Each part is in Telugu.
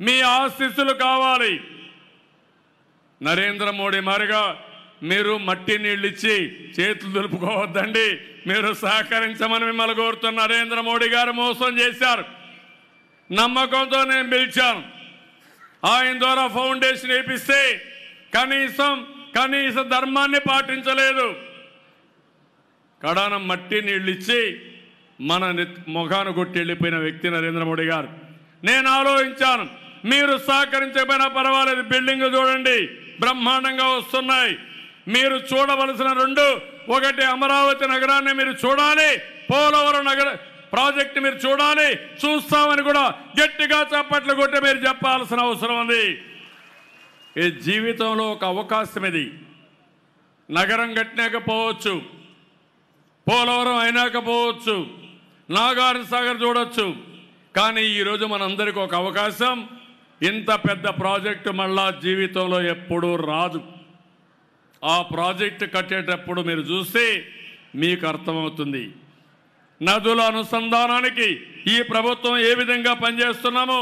మీ ఆశీస్సులు కావాలి. నరేంద్ర మోడీ మారిగా మీరు మట్టి నీళ్ళు ఇచ్చి చేతులు దులుపుకోవద్దండి. మీరు సహకరించమని మిమ్మల్ని కోరుతున్న నరేంద్ర మోడీ గారు మోసం చేశారు. నమ్మకంతో నేను పిలిచాను. ఆయన ద్వారా ఫౌండేషన్ వేపిస్తే కనీస ధర్మాన్ని పాటించలేదు. కడానం మట్టి నీళ్ళు ఇచ్చి మన ముఖాను కొట్టి వెళ్ళిపోయిన వ్యక్తి నరేంద్ర మోడీ గారు. నేను ఆలోచించాను, మీరు సహకరించకపోయినా పర్వాలేదు, బిల్డింగ్ చూడండి బ్రహ్మాండంగా వస్తున్నాయి. మీరు చూడవలసిన రెండు, ఒకటి అమరావతి నగరాన్ని మీరు చూడాలి, పోలవరం నగర ప్రాజెక్టు మీరు చూడాలి. చూస్తామని కూడా గట్టిగా చప్పట్లు కొట్టి మీరు చెప్పాల్సిన అవసరం ఉంది. ఈ జీవితంలో ఒక అవకాశం ఇది. నగరం కట్టినాకపోవచ్చు, పోలవరం అయినాకపోవచ్చు, నాగార్జున సాగర్ చూడొచ్చు. కానీ ఈరోజు మనందరికీ ఒక అవకాశం. ఇంత పెద్ద ప్రాజెక్టు మళ్ళా జీవితంలో ఎప్పుడూ రాదు. ఆ ప్రాజెక్టు కట్టేటప్పుడు మీరు చూస్తే మీకు అర్థమవుతుంది. నదుల అనుసంధానానికి ఈ ప్రభుత్వం ఏ విధంగా పనిచేస్తున్నామో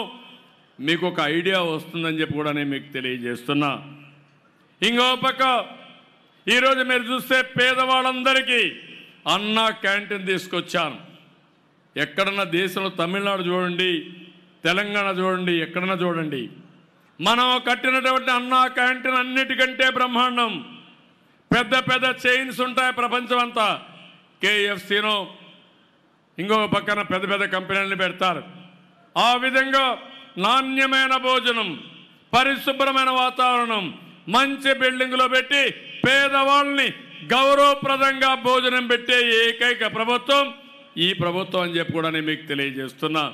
మీకు ఒక ఐడియా వస్తుందని చెప్పి కూడా నేను మీకు తెలియజేస్తున్నా. ఇంకో పక్క ఈరోజు మీరు చూస్తే పేదవాళ్ళందరికీ అన్నా క్యాంటీన్ తీసుకొచ్చాను. ఎక్కడన్నా దేశంలో తమిళనాడు చూడండి, తెలంగాణ చూడండి, ఎక్కడన్నా చూడండి, మనం కట్టినటువంటి అన్నా క్యాంటీన్ అన్నిటికంటే బ్రహ్మాండం. పెద్ద పెద్ద చైన్స్ ఉంటాయి ప్రపంచం అంతా. KFCనో ఇంకొక పక్కన పెద్ద పెద్ద కంపెనీలను పెడతారు. ఆ విధంగా నాణ్యమైన భోజనం, పరిశుభ్రమైన వాతావరణం, మంచి బిల్డింగ్లో పెట్టి పేదవాళ్ళని గౌరవప్రదంగా భోజనం పెట్టే ఏకైక ప్రభుత్వం ఈ ప్రభుత్వం అని చెప్పి కూడా నేను మీకు తెలియజేస్తున్నా.